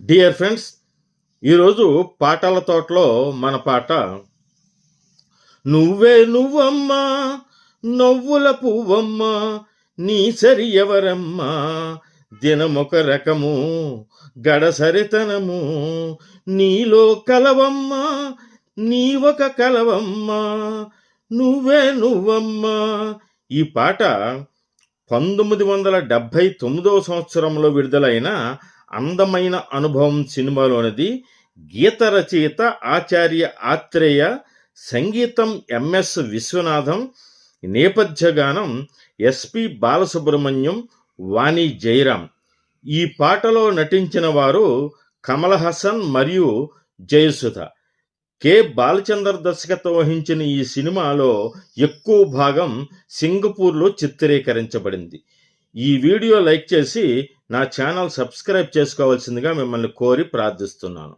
Dear friends, ఈరోజు పాటల తోటలో మన పాట నువ్వే నువ్వమ్మా నవ్వుల పువ్వమ్మా నీ సరి ఎవరమ్మా దినమొక రకము గడసరితనము నీలో కలవమ్మా నీ ఒక కలవమ్మా నువ్వే నువ్వమ్మా. ఈ పాట 1979 సంవత్సరంలో విడుదలైన అందమైన అనుభవం సినిమాలోనిది. గీత రచయిత ఆచార్య ఆత్రేయ, సంగీతం ఎంఎస్ విశ్వనాథం, నేపథ్య గానం ఎస్పి బాలసుబ్రహ్మణ్యం, వాణి జయరాం. ఈ పాటలో నటించిన వారు కమల్ హాసన్ మరియు జయసుధ. కె బాలచందర్ దర్శకత్వం వహించిన ఈ సినిమాలో ఎక్కువ భాగం సింగపూర్లో చిత్రీకరించబడింది. ఈ వీడియో లైక్ చేసి నా ఛానల్ సబ్స్క్రైబ్ చేసుకోవాల్సిందిగా మిమ్మల్ని కోరి ప్రార్థిస్తున్నాను.